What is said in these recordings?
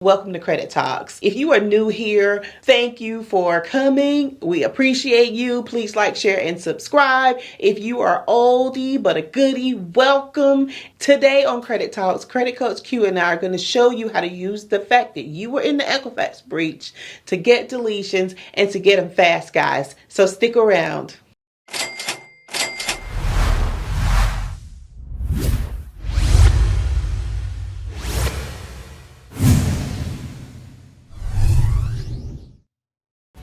Welcome to Credit Talks. If you are new here, thank you for coming. We appreciate you. Please like, share, and subscribe. If you are oldie but a goodie, welcome. Today on Credit Talks, Credit Coach Q and I are going to show you how to use the fact that you were in the Equifax breach to get deletions and to get them fast, guys. So stick around.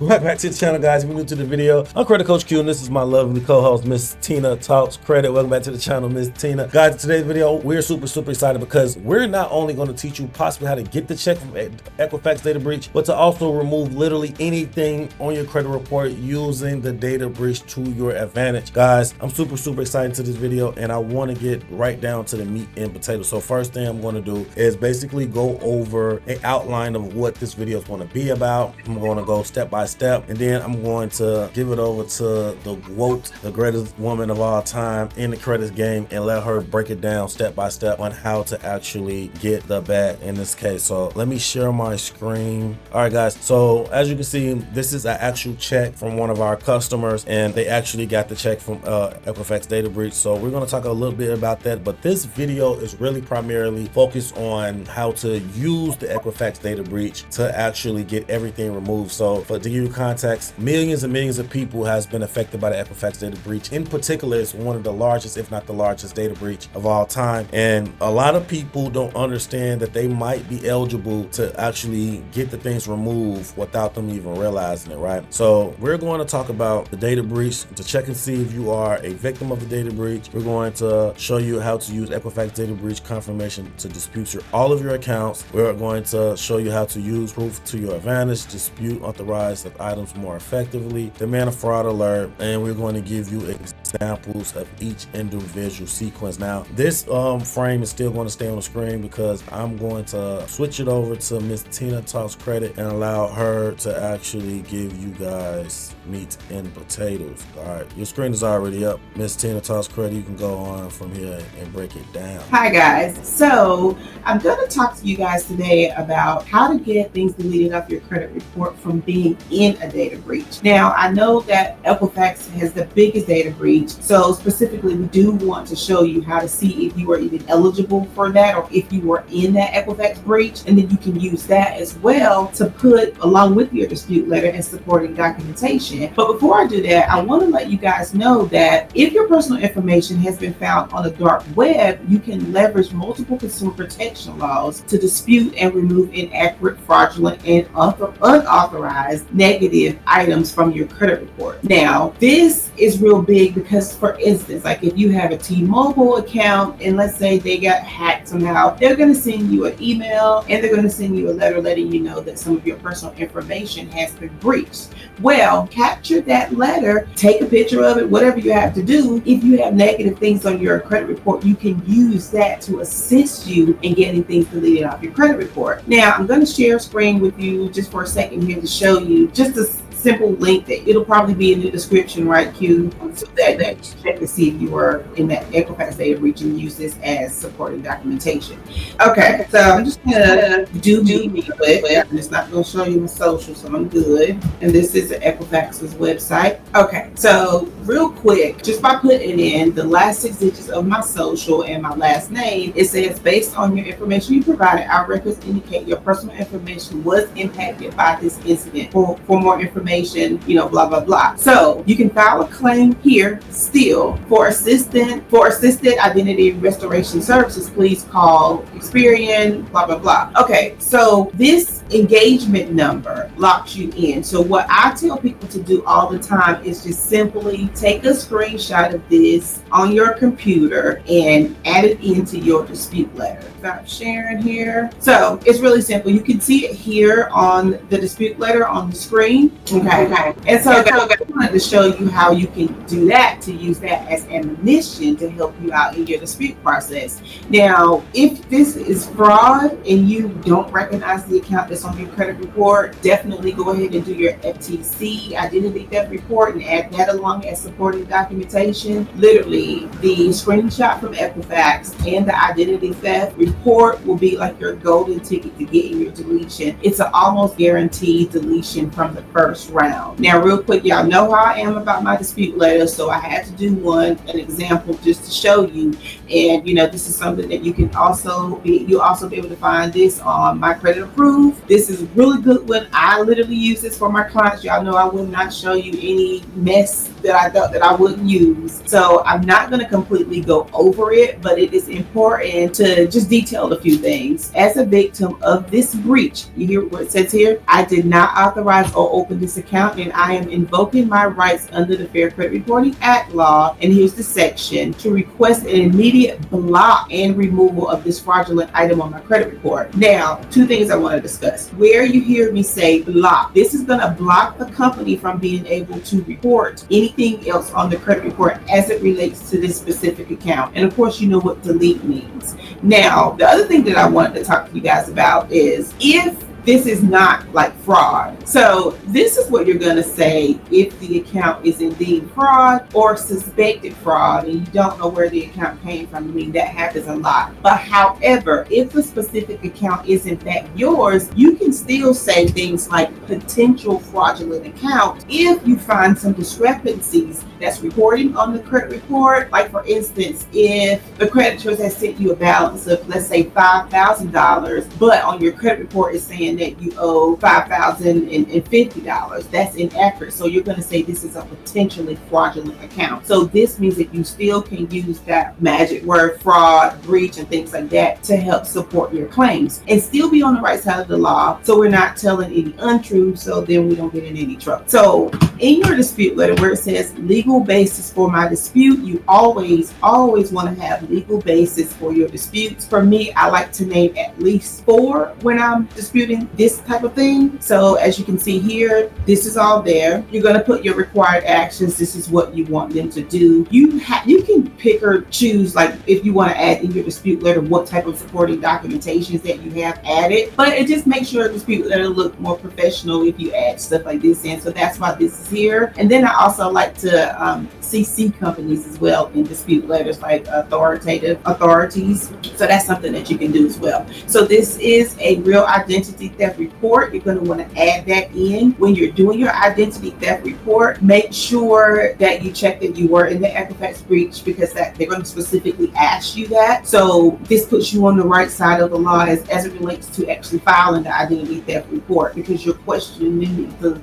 Welcome back to the channel, guys. If you're new to the video, I'm Credit Coach Q, and this is my lovely co-host, Miss Tina Talks Credit. Welcome back to the channel, Miss Tina. Guys, in today's video, we're super excited because we're not only going to teach you possibly how to get the check from Equifax data breach, but to also remove literally anything on your credit report using the data breach to your advantage. Guys, I'm super excited to this video, and I want to get right down to the meat and potatoes. So first thing I'm going to do is basically go over an outline of what this video is going to be about. I'm going to go step by step, and then I'm going to give it over to the GOAT, the greatest woman of all time in the credit game, and let her break it down step by step on how to actually get the bag in this case. So let me share my screen. All right, guys, so as you can see, this is an actual check from one of our customers, and they actually got the check from Equifax data breach. So we're going to talk a little bit about that, but this video is really primarily focused on how to use the Equifax data breach to actually get everything removed. So for to give you context, millions and millions of people has been affected by the Equifax data breach. In particular, it's one of the largest, if not the largest, data breach of all time. And a lot of people don't understand that they might be eligible to actually get the things removed without them even realizing it, right? So we're going to talk about the data breach to check and see if you are a victim of the data breach. We're going to show you how to use Equifax data breach confirmation to dispute all of your accounts. We're going to show you how to use proof to your advantage, dispute authorized items more effectively, demand a fraud alert, and we're going to give you examples of each individual sequence. Now, this frame is still going to stay on the screen because I'm going to switch it over to Miss Tina Talks Credit and allow her to actually give you guys meat and potatoes. All right, your screen is already up. Miss Tina Talks Credit, you can go on from here and break it down. Hi guys, so I'm going to talk to you guys today about how to get things deleted off your credit report from being in a data breach. Now, I know that Equifax has the biggest data breach, so specifically we do want to show you how to see if you are even eligible for that or if you were in that Equifax breach, and then you can use that as well to put along with your dispute letter and supporting documentation. But before I do that, I want to let you guys know that if your personal information has been found on the dark web, you can leverage multiple consumer protection laws to dispute and remove inaccurate, fraudulent, and unauthorized negative items from your credit report. Now, this is real big because, for instance, like if you have a T-Mobile account and let's say they got hacked somehow, they're going to send you an email and they're going to send you a letter letting you know that some of your personal information has been breached. Well, capture that letter, take a picture of it, whatever you have to do. If you have negative things on your credit report, you can use that to assist you in getting things deleted off your credit report. Now, I'm going to share a screen with you just for a second here to show you just a simple link that it'll probably be in the description, right, Q, so that you check to see if you were in that Equifax data breach and use this as supporting documentation. Okay, so I'm just gonna do me quick. I'm just not gonna show you my social, so I'm good. And this is Equifax's website. Okay, so real quick, just by putting in the last 6 digits of my social and my last name, it says based on your information you provided, our records indicate your personal information was impacted by this incident. For more information, blah blah blah. So you can file a claim here still for assisted identity restoration services. Please call Experian, blah blah blah. Okay, so this engagement number locks you in. So what I tell people to do all the time is just simply take a screenshot of this on your computer and add it into your dispute letter. Stop sharing here. So it's really simple. You can see it here on the dispute letter on the screen. Okay. And so I wanted to show you how you can do that, to use that as ammunition to help you out in your dispute process. Now, if this is fraud and you don't recognize the account that's on your credit report, definitely go ahead and do your FTC identity theft report and add that along as supporting documentation. Literally, the screenshot from Equifax and the identity theft report will be like your golden ticket to getting your deletion. It's an almost guaranteed deletion from the first round. Now, real quick, y'all know how I am about my dispute letters, so I had to do an example just to show you. And this is something that you'll also be able to find this on My Credit Approved. This is a really good one. I literally use this for my clients. Y'all know I would not show you any mess that I thought that I wouldn't use. So I'm not going to completely go over it, but it is important to just detail a few things. As a victim of this breach, you hear what it says here? I did not authorize or open this account, and I am invoking my rights under the Fair Credit Reporting Act law. And here's the section: to request an immediate block and removal of this fraudulent item on my credit report. Now, two things I want to discuss. Where you hear me say block, this is going to block the company from being able to report anything else on the credit report as it relates to this specific account. And of course, you know what delete means. Now, the other thing that I wanted to talk to you guys about is if this is not like fraud. So this is what you're going to say if the account is indeed fraud or suspected fraud and you don't know where the account came from. I mean, that happens a lot. But however, if the specific account is in fact yours, you can still say things like potential fraudulent account if you find some discrepancies that's reporting on the credit report. Like for instance, if the creditors has sent you a balance of, let's say, $5,000, but on your credit report is saying that you owe $5,050, that's inaccurate. So you're going to say this is a potentially fraudulent account. So this means that you still can use that magic word fraud, breach, and things like that to help support your claims and still be on the right side of the law. So we're not telling any untruths, so then we don't get in any trouble. So in your dispute letter where it says legal basis for my dispute, you always want to have legal basis for your disputes. For me, I like to name at least 4 when I'm disputing this type of thing. So as you can see here, this is all there. You're going to put your required actions. This is what you want them to do. You can pick or choose, like if you want to add in your dispute letter what type of supporting documentations that you have added, but it just makes your dispute letter look more professional if you add stuff like this in. So that's why this is here. And then I also like to CC companies as well in dispute letters, like authorities. So that's something that you can do as well. So this is a real identity theft report. You're going to want to add that in when you're doing your identity theft report. Make sure that you check that you were in the Equifax breach, because that they're going to specifically ask you that. So this puts you on the right side of the law as it relates to actually filing the identity theft report, because you're questioning the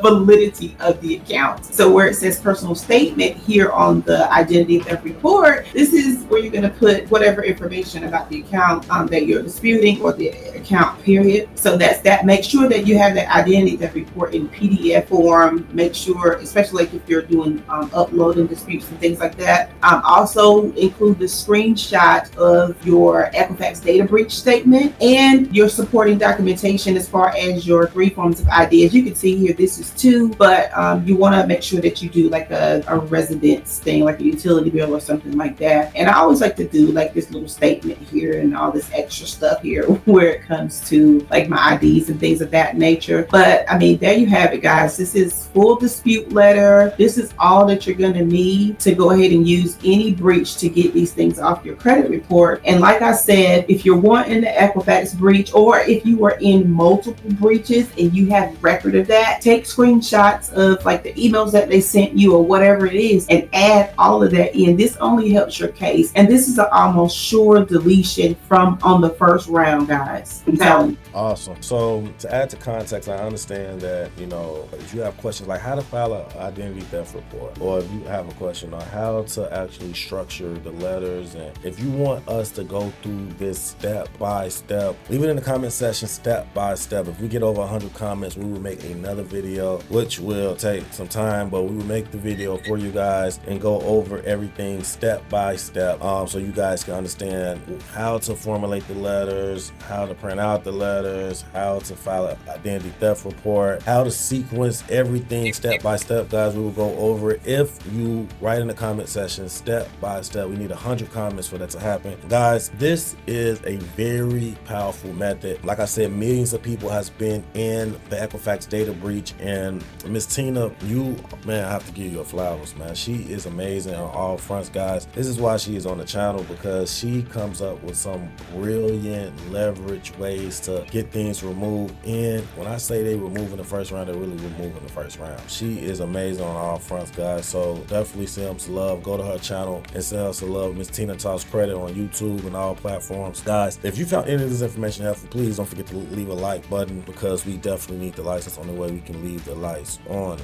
validity of the account. So where it says personal statement here on the identity theft report, this is where you're going to put whatever information about the account that you're disputing, or the account period. So that's that. Make sure that you have that identity theft report in PDF form. Make sure, especially like if you're doing uploading disputes and things like that. Also include the screenshot of your Equifax data breach statement and your supporting documentation as far as your 3 forms of ID. As you can see here, this is 2, but you want to make sure that you do like a residence thing, like a utility bill or something like that. And I always like to do like this little statement here and all this extra stuff here where it comes to like my IDs and things of that nature. But I mean, there you have it, guys. This is full dispute letter. This is all that you're going to need to go ahead and use any breach to get these things off your credit report. And like I said, if you're wanting the Equifax breach, or if you were in multiple breaches and you have record of that, take screenshots of like the emails that they sent you or whatever it is and add all of that in. This only helps your case. And this is an almost sure deletion from on the first round, guys. I'm telling you. Awesome. So to add to context, I understand that, if you have questions like how to file an identity theft report, or if you have a question on how to actually structure the letters, and if you want us to go through this step by step, leave it in the comment section step by step. If we get over 100 comments, we will make another video, which will take some time, but we will make the video for you guys and go over everything step by step, so you guys can understand how to formulate the letter, letters, how to print out the letters, how to file an identity theft report, how to sequence everything step by step, guys. We will go over it. If you write in the comment section step by step, we need 100 comments for that to happen. Guys, this is a very powerful method. Like I said, millions of people has been in the Equifax data breach, and Miss Tina, you, man, I have to give you flowers, man. She is amazing on all fronts, guys. This is why she is on the channel, because she comes up with some brilliant leverage ways to get things removed. And when I say they remove in the first round, they're really removing the first round. She is amazing on all fronts, guys. So definitely send them some love. Go to her channel and send her some love. Miss Tina Talks Credit on YouTube and all platforms. Guys, if you found any of this information helpful, please don't forget to leave a like button, because we definitely need the likes. That's the only way we can leave the lights on.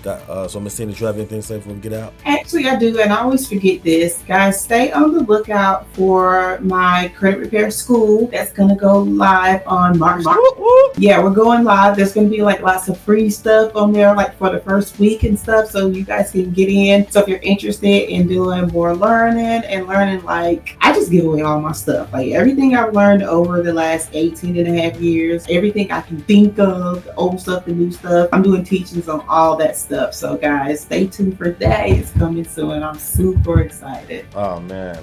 So Miss Tina, do you have anything to say before we get out? Actually, I do, and I always forget this. Guys, stay on the lookout for my credit repair school that's going to go live on March. Yeah, we're going live. There's going to be like lots of free stuff on there, like for the first week and stuff, so you guys can get in. So if you're interested in doing more learning, like, I just give away all my stuff, like everything I've learned over the last 18 and a half years, everything I can think of, the old stuff, the new stuff. I'm doing teachings on all that stuff. So guys, stay tuned for that. It's coming soon. I'm super excited. Oh man,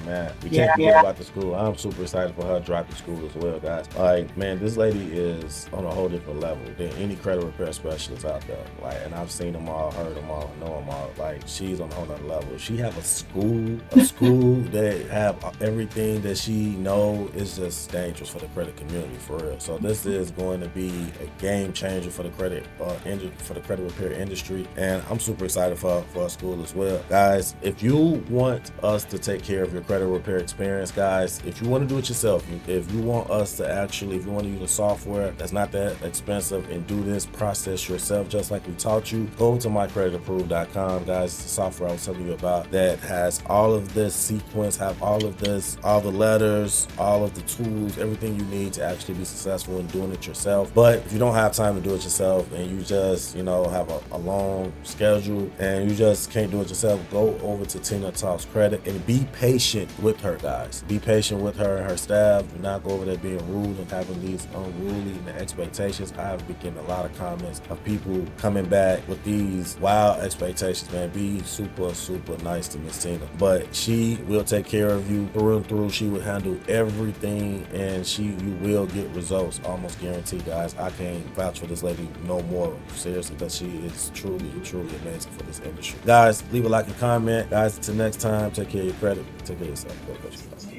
we can't forget about the school. I'm super excited for her to drop the school as well, guys. Like, man, this lady is on a whole different level than any credit repair specialist out there. Like, and I've seen them all, heard them all, know them all. Like, she's on a whole nother level. She have a school that have everything that she know is just dangerous for the credit community, for real. So this is going to be a game changer for the credit repair industry, and I'm super excited for our school as well. Guys, if you want us to take care of your credit repair experience, guys, if you want to do it yourself, if you want us to actually, if you want to use a software that's not that expensive and do this process yourself just like we taught you, go to mycreditapproved.com, guys. The software I was telling you about that has all of this sequence, have all of this, all the letters, all of the tools, everything you need to actually be successful in doing it yourself. But if you don't have time to do it yourself, and you just, have a long schedule and you just can't do it yourself, go over to Tina Talks Credit and be patient with her, guys. Be patient with her and her staff. Do not go over there being rude and having these unruly expectations. I have been getting a lot of comments of people coming back with these wild expectations, man. Be super, super nice to Miss Tina. But she will take care of you through and through. She will handle everything, and you will get results, almost guaranteed, guys. I can't vouch for this lady no more, seriously, because she is truly, truly amazing for this industry. Guys, leave a like and comment. Guys, until next time, take care of your credit. Take care of yourself.